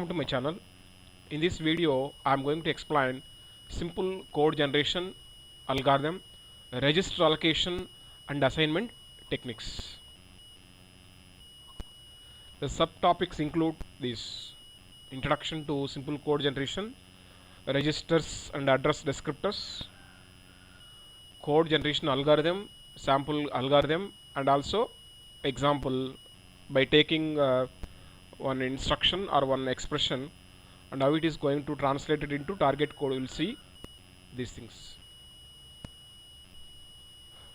Welcome to my channel. In this video I am going to explain simple code generation algorithm, register allocation and assignment techniques. The subtopics include this: introduction to simple code generation, registers and address descriptors, code generation algorithm, sample algorithm, and also example by taking one instruction or one expression and how it is going to translate it into target code. We will see these things.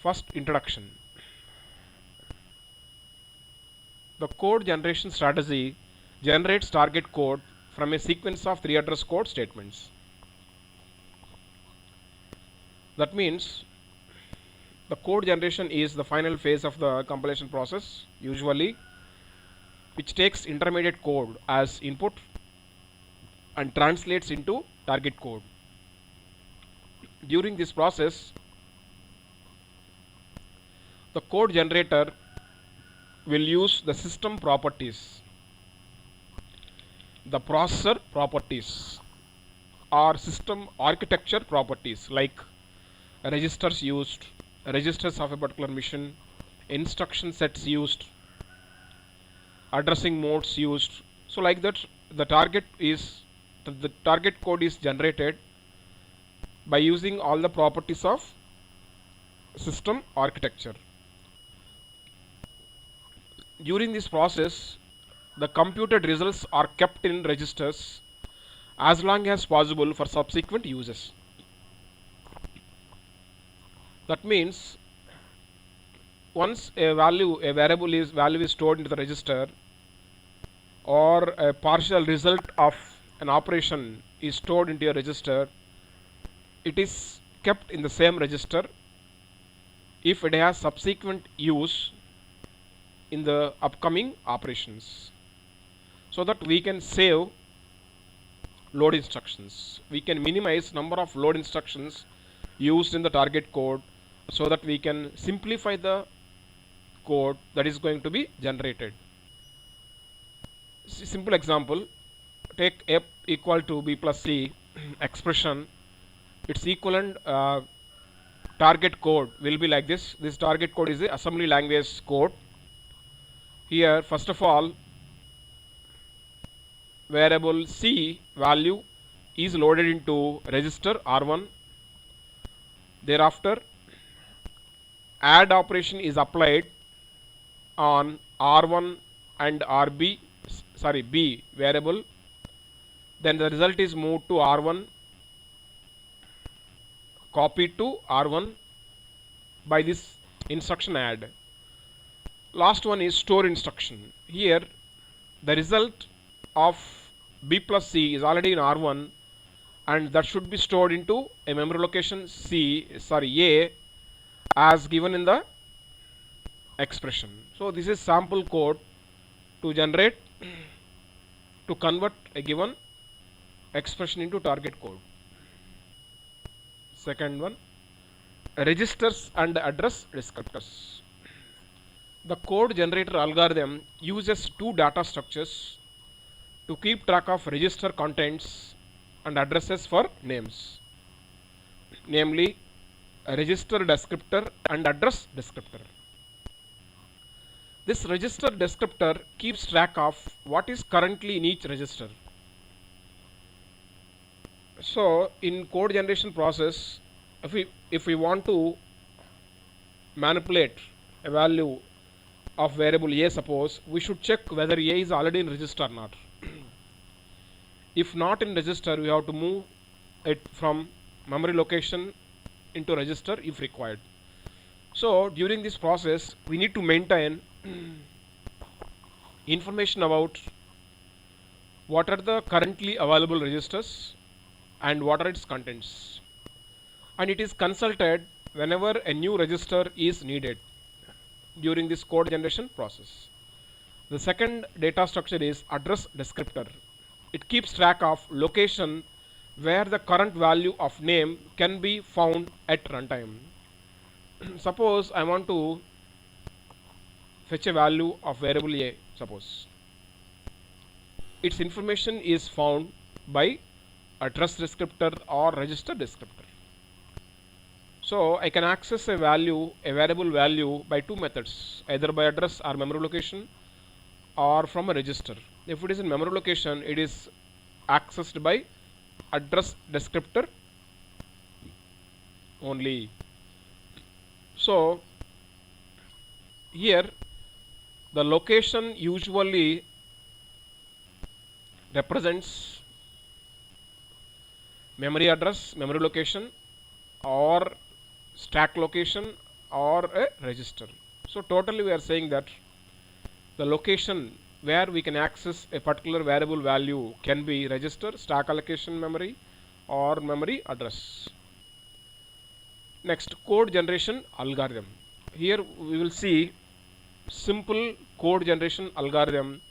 First, introduction. The code generation strategy generates target code from a sequence of 3 address code statements. That means the code generation is the final phase of the compilation process, usually, which takes intermediate code as input and translates into target code. During this process, the code generator will use the system properties, the processor properties, or system architecture properties like registers used, registers of a particular mission, instruction sets used, addressing modes used. So like that, the target code is generated by using all the properties of system architecture. During this process, the computed results are kept in registers as long as possible for subsequent uses. That means once a value is stored into the register, or a partial result of an operation is stored into a register, it is kept in the same register if it has subsequent use in the upcoming operations, so that we can save load instructions. We can minimize number of load instructions used in the target code, so that we can simplify the code that is going to be generated. Simple example, take f equal to b plus c expression. Its equivalent target code will be like this. This target code is the assembly language code. Here, first of all, variable c value is loaded into register R1. Thereafter, add operation is applied on R1 and B variable. Then the result is moved to R1, copied to R1 by this instruction add. Last one is store instruction. Here the result of B plus C is already in R1, and that should be stored into a memory location A as given in the expression. So this is sample code to convert a given expression into target code. Second one, registers and address descriptors. The code generator algorithm uses two data structures to keep track of register contents and addresses for names, namely a register descriptor and address descriptor. This register descriptor keeps track of what is currently in each register. So in code generation process, if we want to manipulate a value of variable a, suppose, we should check whether a is already in register or not. If not in register, we have to move it from memory location into register if required. So during this process, we need to maintain information about what are the currently available registers and what are its contents, and it is consulted whenever a new register is needed during this code generation process. The second data structure is address descriptor. It keeps track of location where the current value of name can be found at runtime. Suppose I want to fetch a value of variable a, suppose. its information is found by address descriptor or register descriptor. So I can access a value, a variable value, by two methods, either by address or memory location or from a register. If it is in memory location, it is accessed by address descriptor only. So here the location usually represents memory address, memory location, or stack location, or a register. So totally we are saying that the location where we can access a particular variable value can be register, stack allocation memory, or memory address. Next, code generation algorithm. Here we will see simple code generation algorithm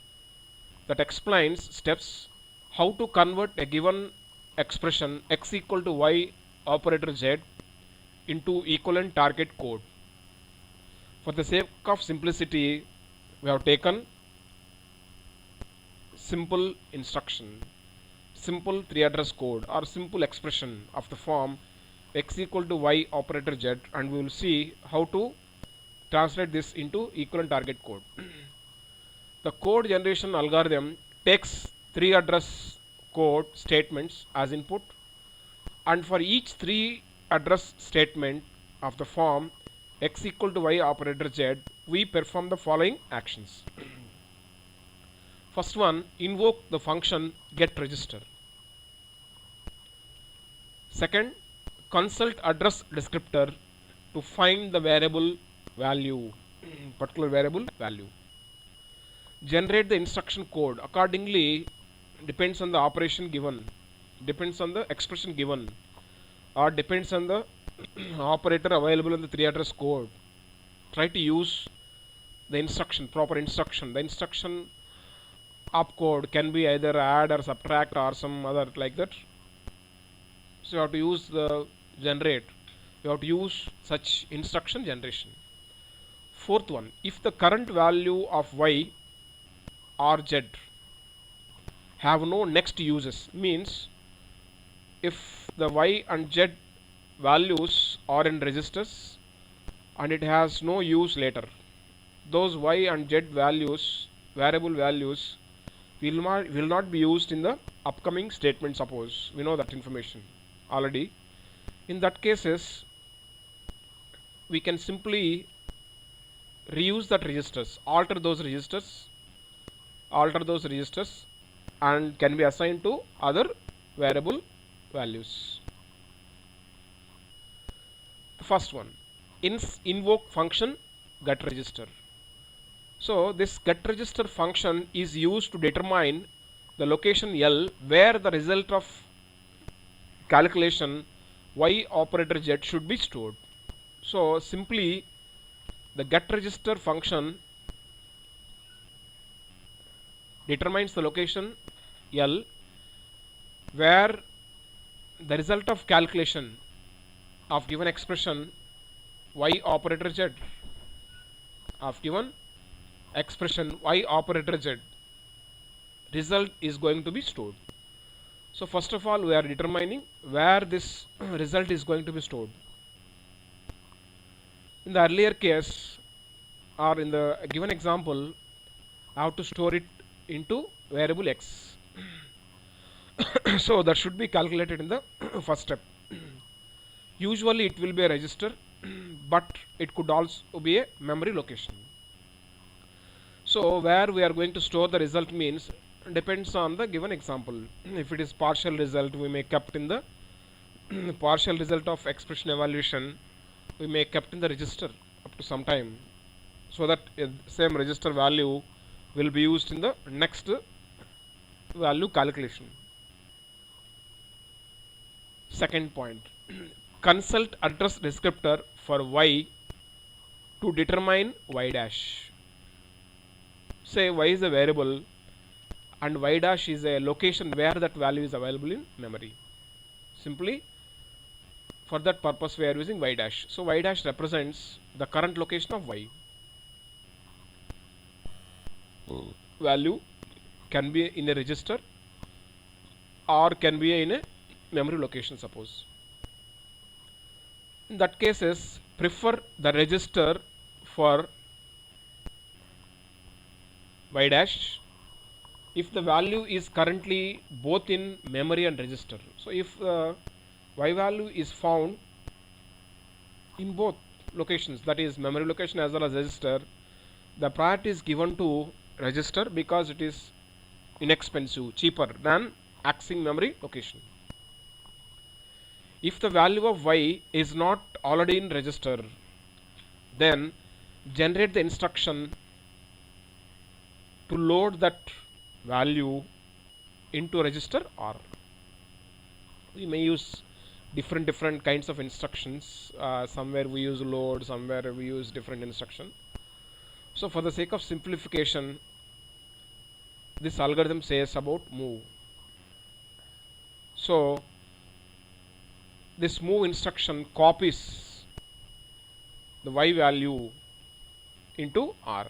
that explains steps how to convert a given expression x equal to y operator z into equivalent target code. For the sake of simplicity, we have taken simple instruction, simple three address code, or simple expression of the form x equal to y operator z, and we will see how to translate this into equivalent target code. The code generation algorithm takes three address code statements as input, and for each three address statement of the form x equal to y operator z, we perform the following actions. First one, invoke the function getRegister. Second, consult address descriptor to find the variable value, particular variable value. Generate the instruction code accordingly, depends on the operation given, depends on the expression given, or depends on the operator available in the three address code. Try to use the instruction, proper instruction. The instruction opcode can be either add or subtract or some other like that. So you have to use the generate, you have to use such instruction generation. Fourth one, if the current value of y or z have no next uses, means if the y and z values are in registers and it has no use later, those y and z values, variable values, will not be used in the upcoming statement. Suppose we know that information already. In that cases, we can simply reuse that registers, alter those registers, and can be assigned to other variable values. The first one, invoke function getRegister. So this getRegister function is used to determine the location L where the result of calculation y operator z should be stored. So simply the getRegister function determines the location L where the result of calculation of given expression y operator z, of given expression y operator z, result is going to be stored. So first of all, we are determining where this result is going to be stored. In the earlier case, or in the given example, I have to store it into variable x. So that should be calculated in the first step. Usually it will be a register, but it could also be a memory location. So where we are going to store the result means depends on the given example. If it is partial result, we may kept in the partial result of expression evaluation, we may kept in the register up to some time, so that same register value will be used in the next value calculation. Second point, consult address descriptor for y to determine y dash. Say y is a variable and y dash is a location where that value is available in memory. Simply for that purpose we are using y dash. So y dash represents the current location of y value can be in a register or can be in a memory location, suppose. In that cases, prefer the register for y dash if the value is currently both in memory and register. So if y value is found in both locations, that is memory location as well as register, the priority is given to register because it is inexpensive, cheaper than accessing memory location. If the value of y is not already in register, then generate the instruction to load that value into register R. We may use different kinds of instructions. Somewhere we use load, somewhere we use different instruction. So for the sake of simplification, this algorithm says about move. So this move instruction copies the y value into R.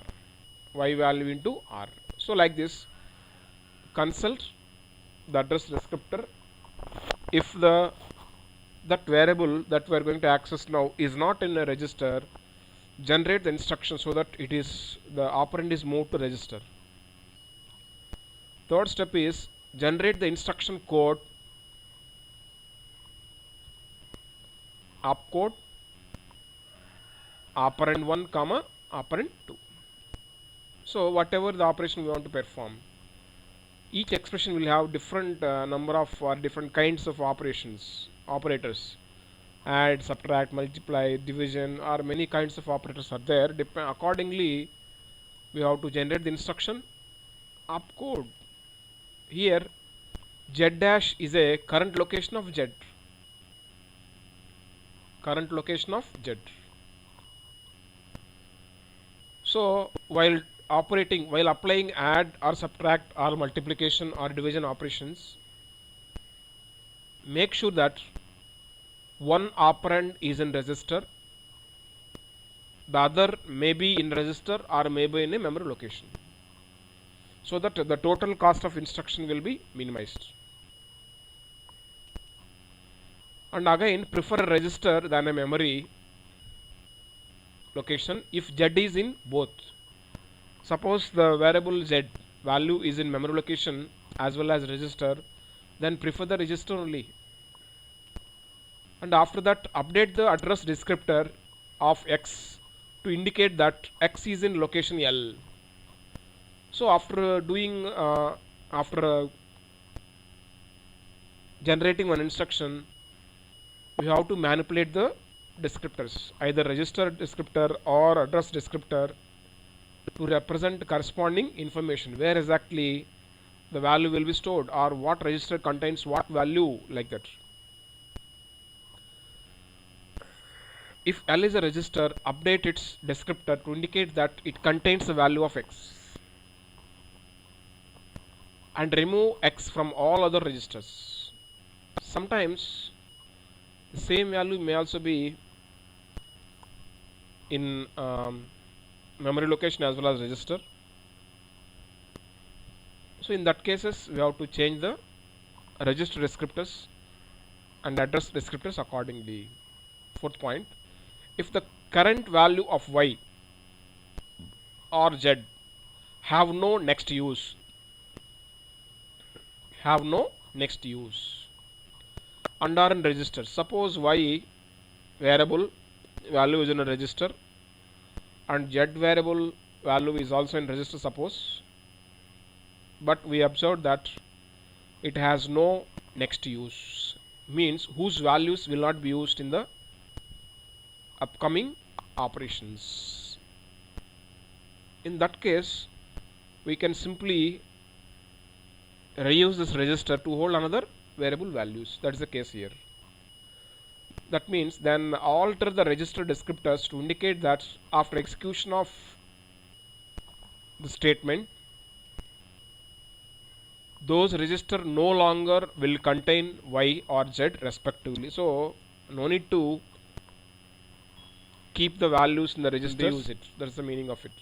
Y value into R. So like this, consult the address descriptor. If that variable that we are going to access now is not in a register, generate the instruction so that it is the operand is moved to register. Third step is generate the instruction code, opcode, operand 1 comma operand 2. So whatever the operation we want to perform, each expression will have different number of or different kinds of operators. Add, subtract, multiply, division, or many kinds of operators are there. Accordingly, we have to generate the instruction opcode. Here z dash is a current location of z. Current location of z. So while applying add or subtract or multiplication or division operations, make sure that one operand is in register, the other may be in register or may be in a memory location, so that the total cost of instruction will be minimized. And again, prefer a register than a memory location if z is in both. Suppose the variable z value is in memory location as well as register, then prefer the register only. And after that, update the address descriptor of x to indicate that x is in location L. So after generating one instruction, we have to manipulate the descriptors, either register descriptor or address descriptor, to represent corresponding information, where exactly the value will be stored or what register contains what value, like that. If L is a register, update its descriptor to indicate that it contains the value of x, and remove x from all other registers. Sometimes the same value may also be in memory location as well as register. So in that cases, we have to change the register descriptors and address descriptors accordingly. Fourth point, if the current value of y or z have no next use, and are in register. Suppose y variable value is in a register and z variable value is also in register, suppose, but we observed that it has no next use, means whose values will not be used in the upcoming operations. In that case, we can simply reuse this register to hold another variable values. That is the case here. That means then alter the register descriptors to indicate that after execution of the statement, those register no longer will contain y or z respectively. So no need to keep the values in the register, use it. That's the meaning of it.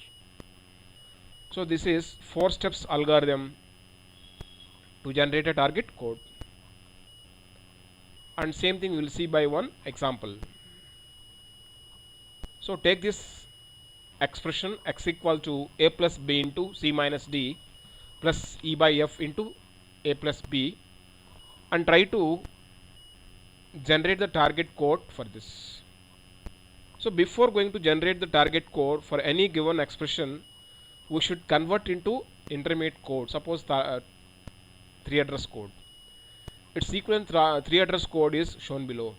So this is 4 steps algorithm to generate a target code. And same thing we will see by one example. So take this expression x equal to a plus b into c minus d plus e by f into a plus b and try to generate the target code for this. So before going to generate the target code for any given expression, we should convert into intermediate code. Suppose the 3 address code. Its equivalent 3 address code is shown below.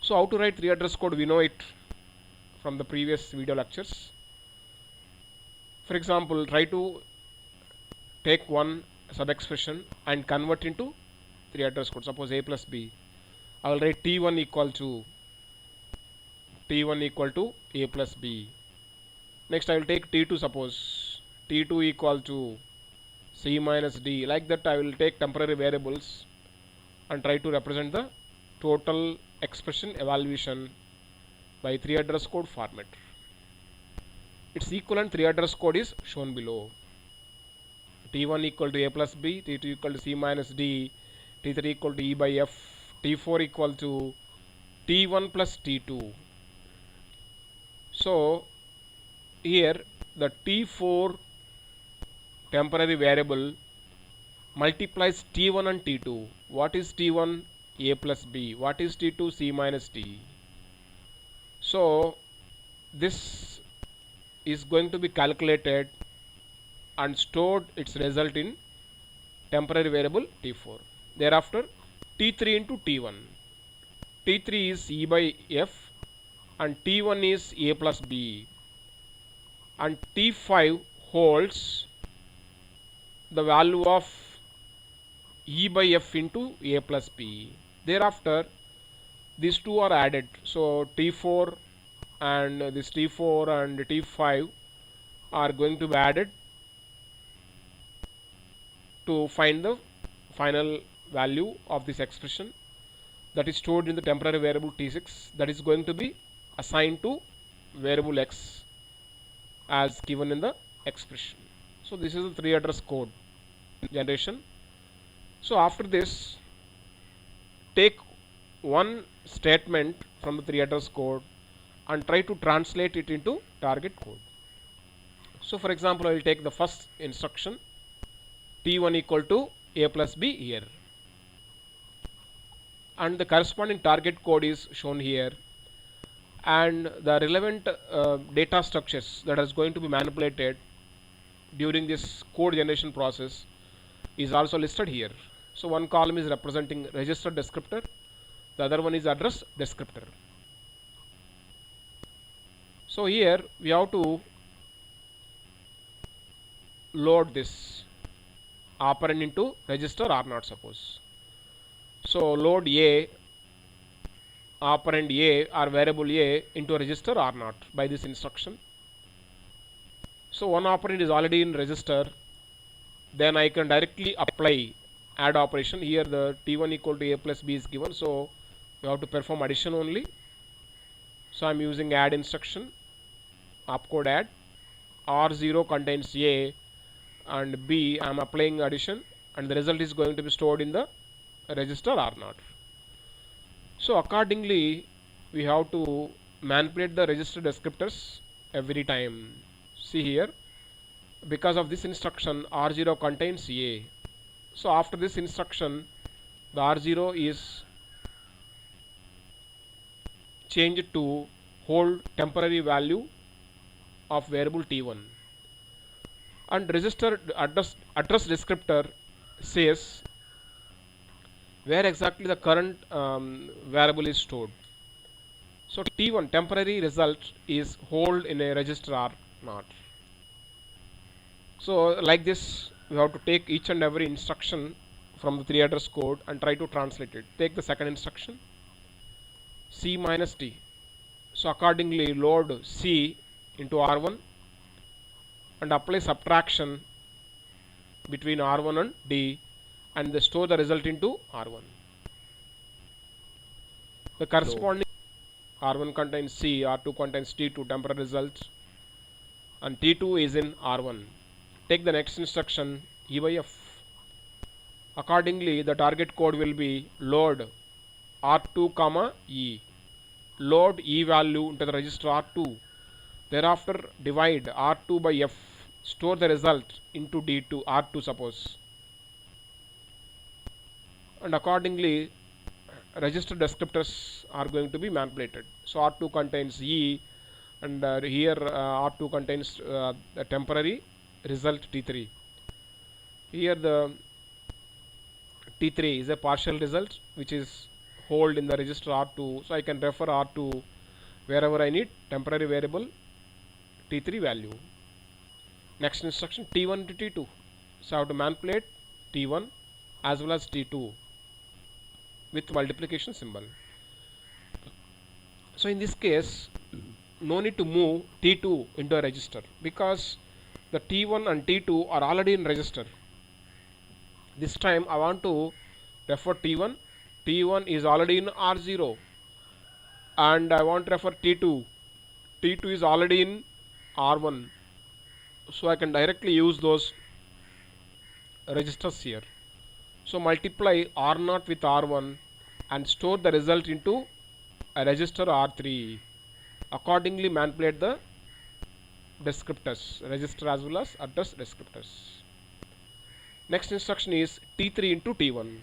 So how to write 3 address code, we know it from the previous video lectures. For example, try to take one sub expression and convert into 3 address code. Suppose a plus b. I will write t1 equal to a plus b. Next I will take t2, suppose t2 equal to c minus d. Like that I will take temporary variables and try to represent the total expression evaluation by 3 address code format. Its equivalent 3 address code is shown below. t1 equal to a plus b, t2 equal to c minus d, t3 equal to e by f, t4 equal to t1 plus t2. So here the t4 temporary variable multiplies t1 and t2. What is t1? A plus b. What is t2? C minus d. So this is going to be calculated and stored its result in temporary variable t4. Thereafter t3 into t1. t3 is e by f and t1 is a plus b, and t5 holds the value of e by f into a plus b. Thereafter these two are added, so t4 and this t4 and t5 are going to be added to find the final value of this expression that is stored in the temporary variable t6, that is going to be assigned to variable x as given in the expression. So this is the 3 address code generation. So after this, take one statement from the 3 address code and try to translate it into target code. So for example, I will take the first instruction t1 equal to a plus b here, and the corresponding target code is shown here, and the relevant data structures that is going to be manipulated during this code generation process is also listed here. So one column is representing register descriptor, the other one is address descriptor. So here we have to load this operand into register R0, suppose. So load a operand a or variable a into register R0 by this instruction. So one operand is already in register, then I can directly apply add operation. Here the t1 equal to a plus b is given, so we have to perform addition only. So I am using add instruction, opcode add, R0 contains a and b, I am applying addition, and the result is going to be stored in the register R0. So accordingly we have to manipulate the register descriptors every time. See here, because of this instruction R0 contains a, so after this instruction the R0 is changed to hold temporary value of variable t1, and register address descriptor says where exactly the current variable is stored. So t1 temporary result is hold in a register R0. So like this we have to take each and every instruction from the 3 address code and try to translate it. Take the second instruction, c minus d. So accordingly load c into R1 and apply subtraction between R1 and d, and they store the result into R1. The corresponding R1 contains c, R2 contains t2 temporary result, and t2 is in R1. Take the next instruction e by f. Accordingly, the target code will be load R2 comma E. Load E value into the register R2. Thereafter divide R2 by F. Store the result into D2 R2 suppose. And accordingly register descriptors are going to be manipulated. So R2 contains E, and here R2 contains the temporary result T3. Here the T3 is a partial result which is hold in the register R2, so I can refer R2 wherever I need temporary variable T3 value. Next instruction T1 to T2, so I have to manipulate T1 as well as T2 with multiplication symbol. So in this case no need to move T2 into a register because the T1 and T2 are already in register. This time I want to refer T1. T1 is already in R0 and I want to refer T2. T2 is already in R1, so I can directly use those registers here. So multiply R0 with R1 and store the result into a register R3. Accordingly manipulate the descriptors, register as well as address descriptors. Next instruction is T3 into T1.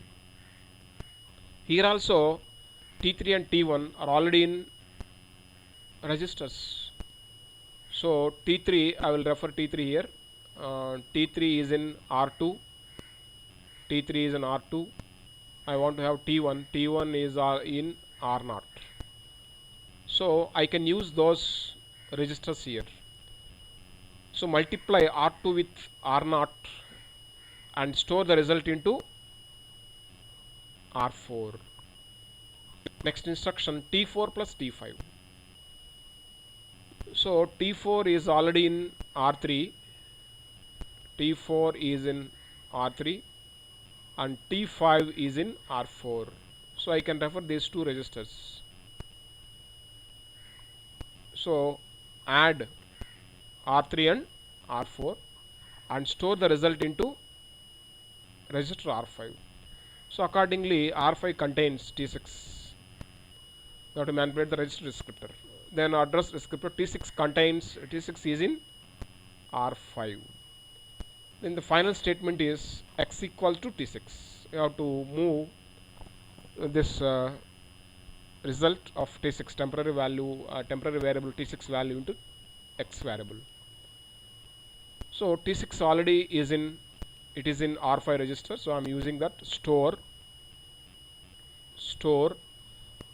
Here also T3 and T1 are already in registers. So T3, I will refer T3 here. T3 is in R2. T3 is in R2. I want to have T1. T1 is in R0. So I can use those registers here. So multiply R2 with R0 and store the result into R4. Next instruction T4 plus T5. So T4 is already in R3, T4 is in R3 and T5 is in R4. So I can refer these two registers. So add R3 and R4 and store the result into register R5. So accordingly R5 contains T6. You have to manipulate the register descriptor. Then address descriptor T6 contains T6 is in R5. Then the final statement is x equals to T6. You have to move this result of T6 temporary value, temporary variable T6 value into x variable. So T6 already is in, it is in R5 register, so I am using that store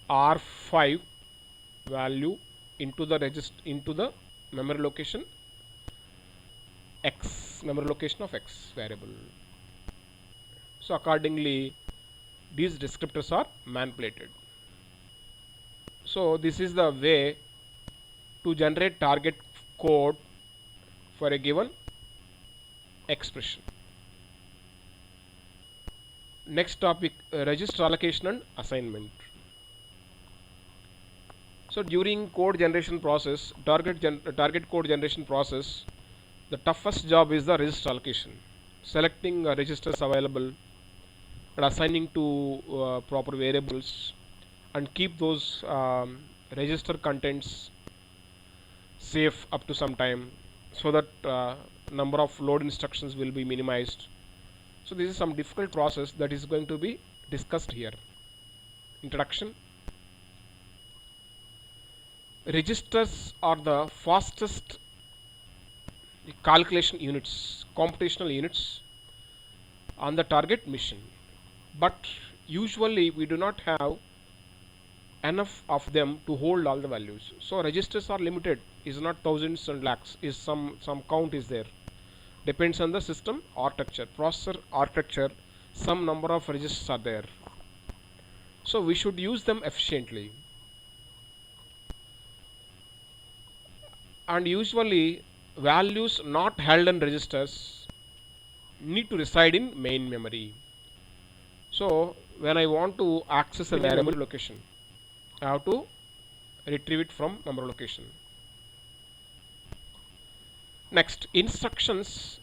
R5 value into the register, into the memory location x, memory location of x variable. So accordingly these descriptors are manipulated. So this is the way to generate target code for a given expression. Next topic, register allocation and assignment. So during code generation process, target code generation process, the toughest job is the register allocation. Selecting registers available and assigning to proper variables and keep those register contents safe up to some time so that number of load instructions will be minimized. So this is some difficult process that is going to be discussed here. Introduction. Registers are the fastest calculation units, computational units on the target machine, but usually we do not have enough of them to hold all the values. So registers are limited, is not thousands and lakhs, is some count is there. Depends on the system architecture, processor architecture, some number of registers are there. So we should use them efficiently. And usually values not held in registers need to reside in main memory. So when I want to access a variable location, I have to retrieve it from memory location. Next, instructions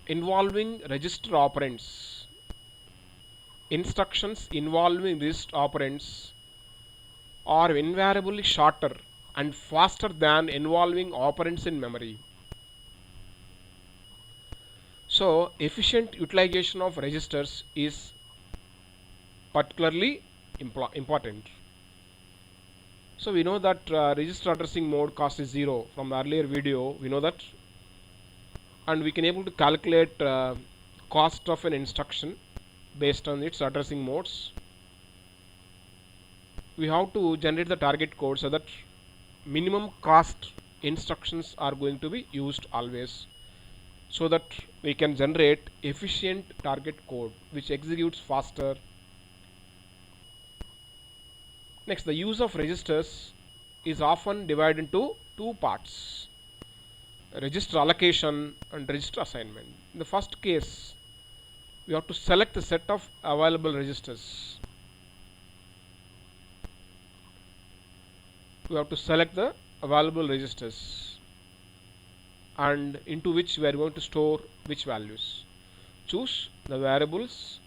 involving register operands instructions involving register operands are invariably shorter and faster than involving operands in memory. So efficient utilization of registers is particularly important. So we know that register addressing mode cost is 0 from the earlier video, we know that, and we can able to calculate cost of an instruction based on its addressing modes. We have to generate the target code so that minimum cost instructions are going to be used always, so that we can generate efficient target code which executes faster. Next, the use of registers is often divided into two parts: register allocation and register assignment. In the first case, we have to select the set of available registers. We have to select the available registers and into which we are going to store which values. Choose the variables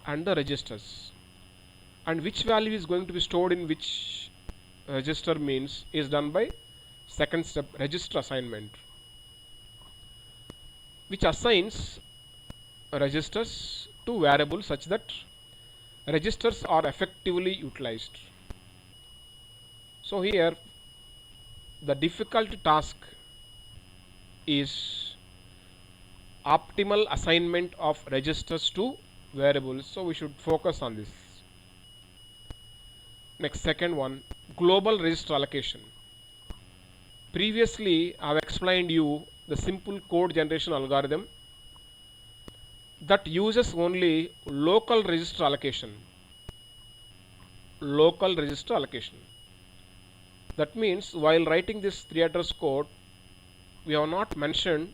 and the registers, and which value is going to be stored in which register means is done by second step, register assignment, which assigns registers to variables such that registers are effectively utilized. So here the difficult task is optimal assignment of registers to variables, so we should focus on this. Next, second one, global register allocation. Previously I have explained you the simple code generation algorithm that uses only local register allocation. Local register allocation. That means while writing this 3 address code, we have not mentioned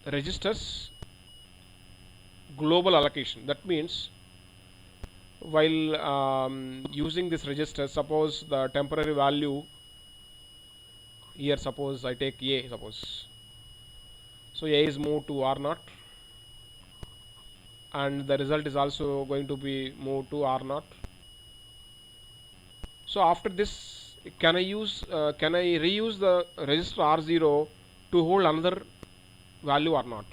registers global allocation. That means while using this register, suppose the temporary value here, suppose I take A, suppose, so A is moved to R0 and the result is also going to be moved to R0. So after this, can I reuse the register R0 to hold another value or not?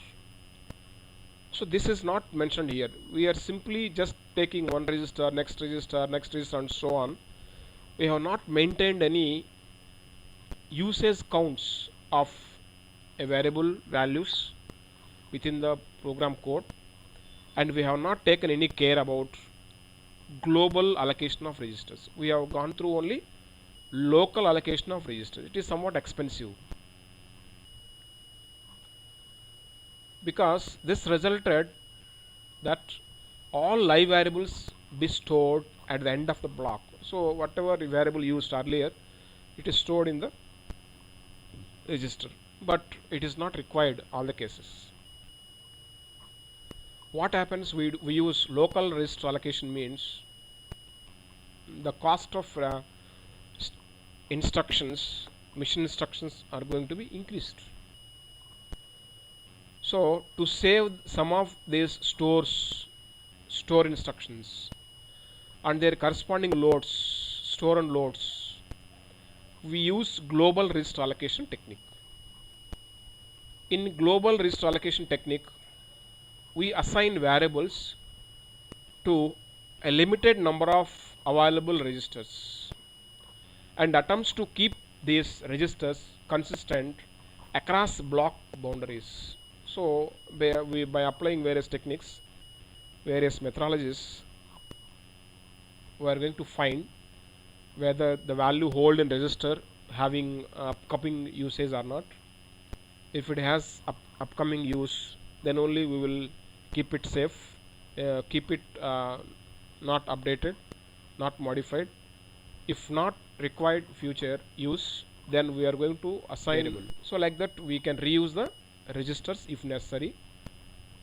So this is not mentioned here. We are simply just taking one register, next register, next register, and so on. We have not maintained any usage counts of a variable values within the program code, and we have not taken any care about global allocation of registers. We have gone through only local allocation of registers. It is somewhat expensive, because this resulted that all live variables be stored at the end of the block. So whatever variable used earlier, it is stored in the register, but it is not required all the cases. What happens, we use local register allocation means the cost of instructions, machine instructions are going to be increased. So to save some of these store instructions and their corresponding loads, store and loads, we use global register allocation technique. In global register allocation technique, we assign variables to a limited number of available registers and attempts to keep these registers consistent across block boundaries. So by applying various techniques, various methodologies, we are going to find whether the value hold in register having upcoming usage or not. If it has upcoming use, then only we will keep it safe, keep it not updated, not modified. If not required future use, then we are going to assign variable. So like that we can reuse the registers if necessary.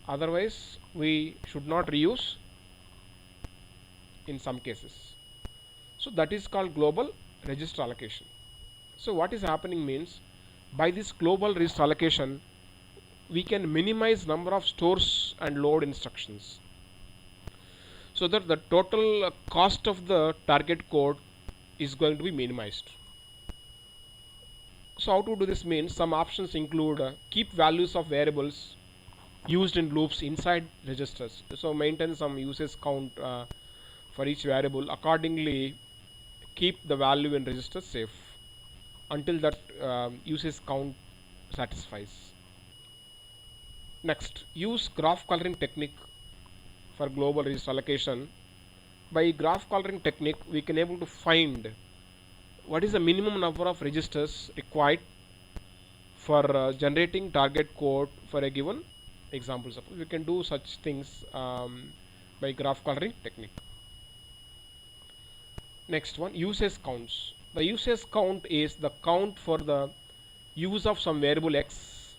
Otherwise we should not reuse in some cases. So that is called global register allocation. So what is happening means, by this global register allocation, we can minimize number of stores and load instructions so that the total cost of the target code is going to be minimized. So how to do this means some options include keep values of variables used in loops inside registers. So maintain some usage count for each variable. Accordingly, keep the value in register safe until that usage count satisfies. Next, use graph coloring technique for global register allocation. By graph coloring technique, we can able to find what is the minimum number of registers required for generating target code for a given example. Suppose we can do such things by graph coloring technique. Next one, usage counts. The usage count is the count for the use of some variable x,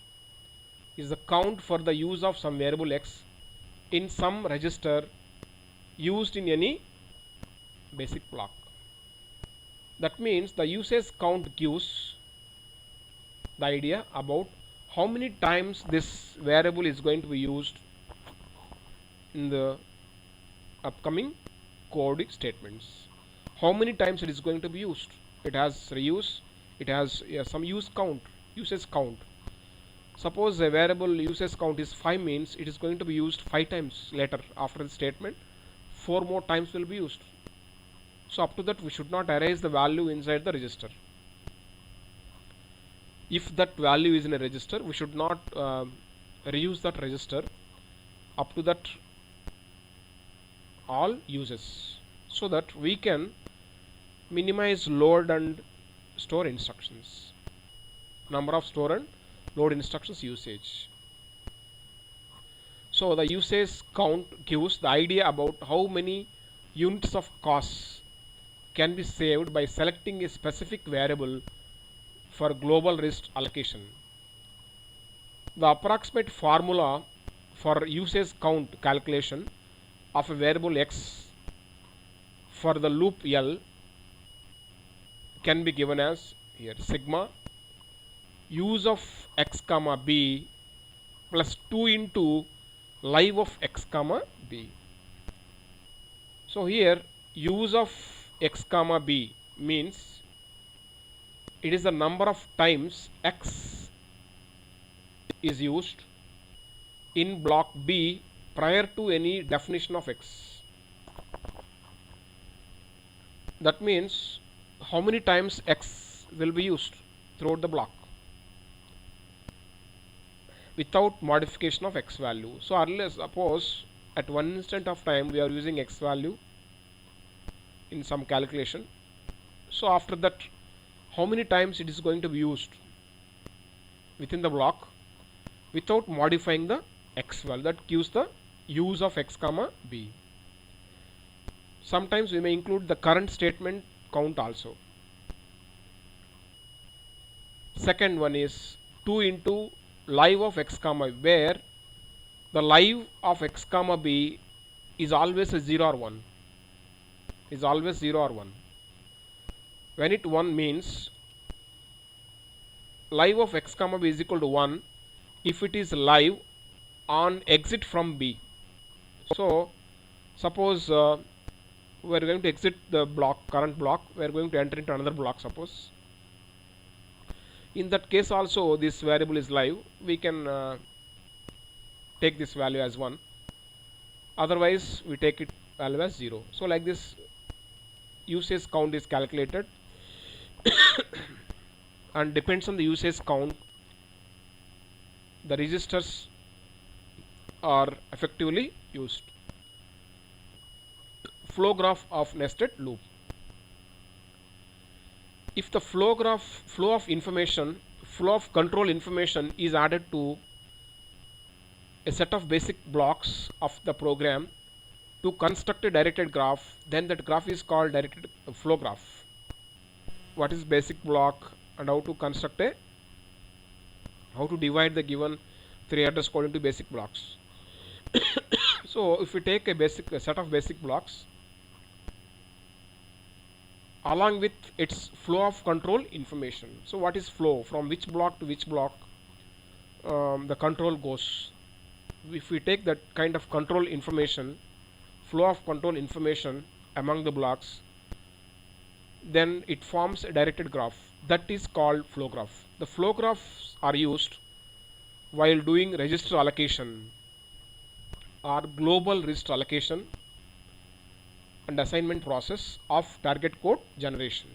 is the count for the use of some variable x in some register used in any basic block. That means the usage count gives the idea about how many times this variable is going to be used in the upcoming code statements. How many times it is going to be used. It has reuse, it has some use count, usage count. Suppose a variable usage count is 5 means it is going to be used 5 times later after the statement. 4 more times will be used. So up to that we should not erase the value inside the register. If that value is in a register, we should not reuse that register up to that all uses, so that we can minimize load and store instructions, number of store and load instructions usage. So the usage count gives the idea about how many units of costs can be saved by selecting a specific variable for global RIST allocation. The approximate formula for usage count calculation of a variable x for the loop L can be given as here sigma use of x comma b plus 2 into live of x comma b. So here use of x comma b means it is the number of times x is used in block B prior to any definition of x. That means how many times x will be used throughout the block without modification of x value. So earlier, suppose at one instant of time we are using x value in some calculation. So after that, how many times it is going to be used within the block without modifying the x value, that gives the use of x comma b. Sometimes we may include the current statement count also. Second one is 2 into live of x comma, where the live of x comma b is always a 0 or 1, is always 0 or 1. When it 1 means live of x comma b is equal to 1 if it is live on exit from B. So suppose we are going to exit the block, current block, we are going to enter into another block suppose. In that case also this variable is live, we can take this value as 1, otherwise we take it value as 0. So like this usage count is calculated and depends on the usage count, the registers are effectively used. Flow graph of nested loop. If the flow of information, flow of control information is added to a set of basic blocks of the program to construct a directed graph, then that graph is called directed flow graph. What is basic block and how to construct a, how to divide the given 3 address code into basic blocks. So if we take a set of basic blocks along with its flow of control information. So what is flow? From which block to which block? the control goes. If we take that kind of control information, flow of control information among the blocks, then it forms a directed graph that is called flow graph. The flow graphs are used while doing register allocation or global register allocation and assignment process of target code generation.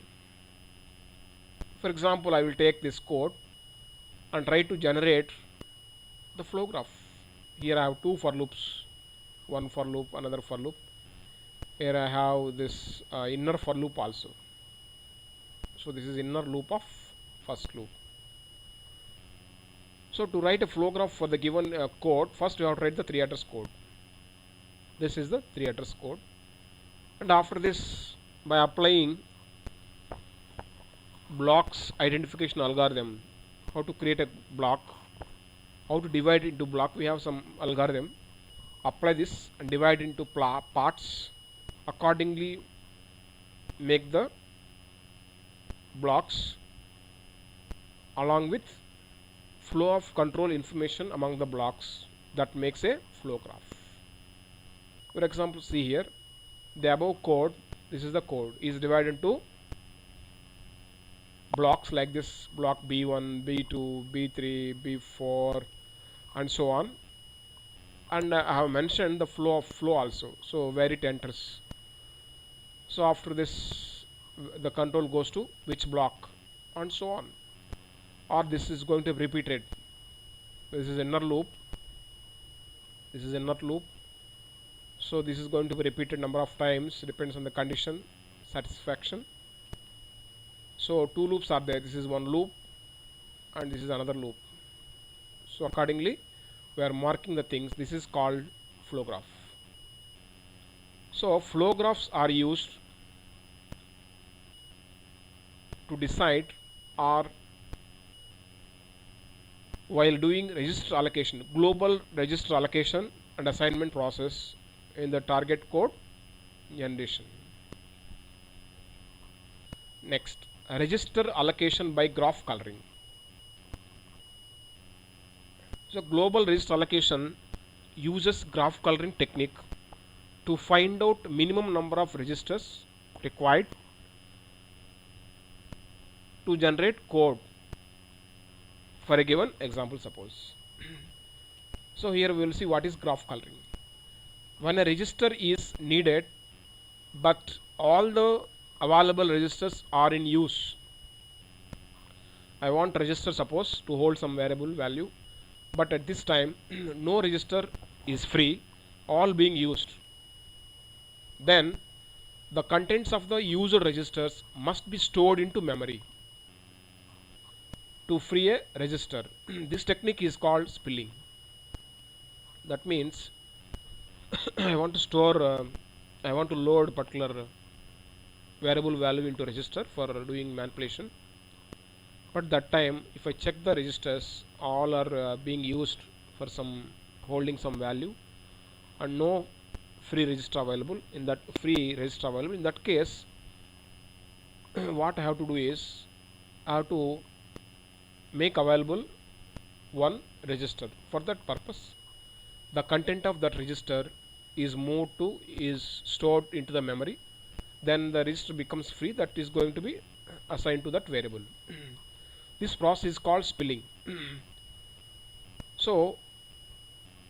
For example, I will take this code and try to generate the flow graph. Here I have two for loops, one for loop, another for loop. Here I have this inner for loop also. So this is inner loop of first loop. So to write a flow graph for the given code, first we have to write the 3 address code. This is the 3 address code, and after this, by applying blocks identification algorithm, how to create a block, how to divide into block, we have some algorithm. Apply this and divide into parts, accordingly make the blocks along with flow of control information among the blocks, that makes a flow graph. For example, see here the above code, this is the code, is divided into blocks like this: block B1, B2, B3, B4 and so on, and I have mentioned the flow also, so where it enters. So after this, the control goes to which block and so on, or this is going to be repeated. This is inner loop, this is inner loop, so this is going to be repeated number of times, depends on the condition satisfaction. So two loops are there, this is one loop and this is another loop, so accordingly we are marking the things. This is called flow graph. So flow graphs are used to decide or while doing register allocation, global register allocation and assignment process in the target code generation. Next, register allocation by graph coloring. So global register allocation uses graph coloring technique to find out minimum number of registers required to generate code for a given example, suppose. So here we will see what is graph coloring. When a register is needed but all the available registers are in use, I want register suppose to hold some variable value, but at this time no register is free, all being used, then the contents of the used registers must be stored into memory to free a register. This technique is called spilling. That means I want to store I want to load particular variable value into register for doing manipulation, but that time if I check the registers, all are being used for some holding some value and no free register available. In that in that case what I have to do is I have to make available one register. For that purpose, the content of that register is stored into the memory, then the register becomes free, that is going to be assigned to that variable. This process is called spilling. So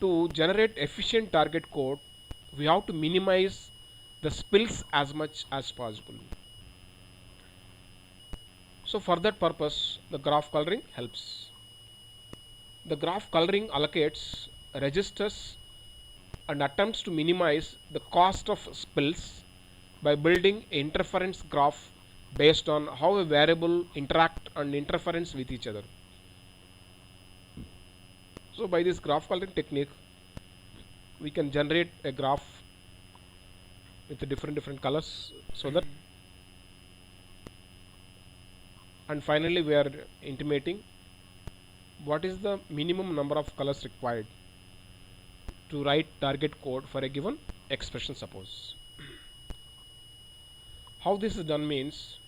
to generate efficient target code, we have to minimize the spills as much as possible. So for that purpose, the graph coloring helps. The graph coloring allocates registers and attempts to minimize the cost of spills by building an interference graph based on how a variable interact and interference with each other. So by this graph coloring technique, we can generate a graph with the different colors, so that, and finally we are intimating what is the minimum number of colors required to write target code for a given expression, suppose. How this is done means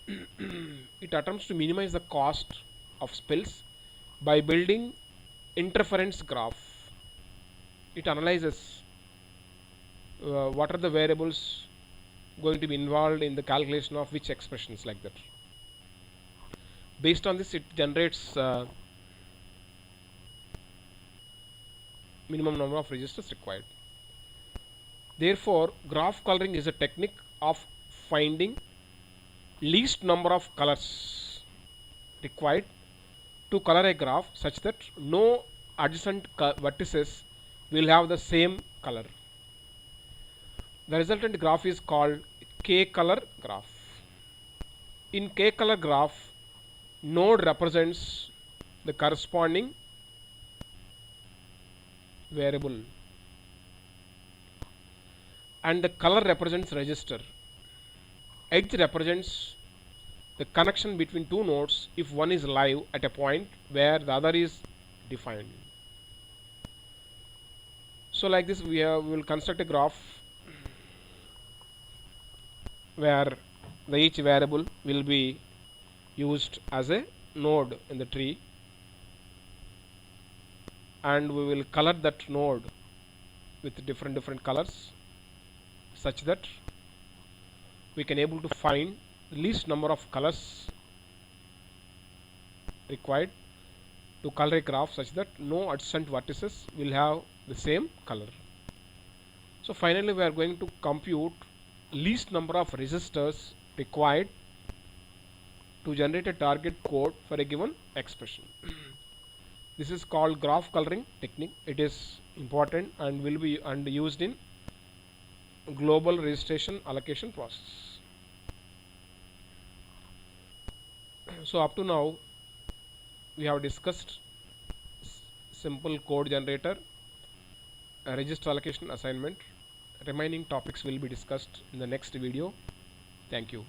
it attempts to minimize the cost of spills by building interference graph. It analyzes what are the variables going to be involved in the calculation of which expressions, like that. Based on this, it generates minimum number of registers required. Therefore, graph coloring is a technique of finding least number of colors required to color a graph such that no adjacent vertices will have the same color. The resultant graph is called K-color graph. In K-color graph, node represents the corresponding variable and the color represents register. Edge represents the connection between two nodes if one is live at a point where the other is defined. So like this, we will construct a graph where each variable will be used as a node in the tree, and we will color that node with different colors such that we can able to find the least number of colors required to color a graph such that no adjacent vertices will have the same color. So finally, we are going to compute least number of resistors required to generate a target code for a given expression. This is called graph coloring technique. It is important and will be used in global registration allocation process. So up to now, we have discussed simple code generator, register allocation assignment. Remaining topics will be discussed in the next video. Thank you.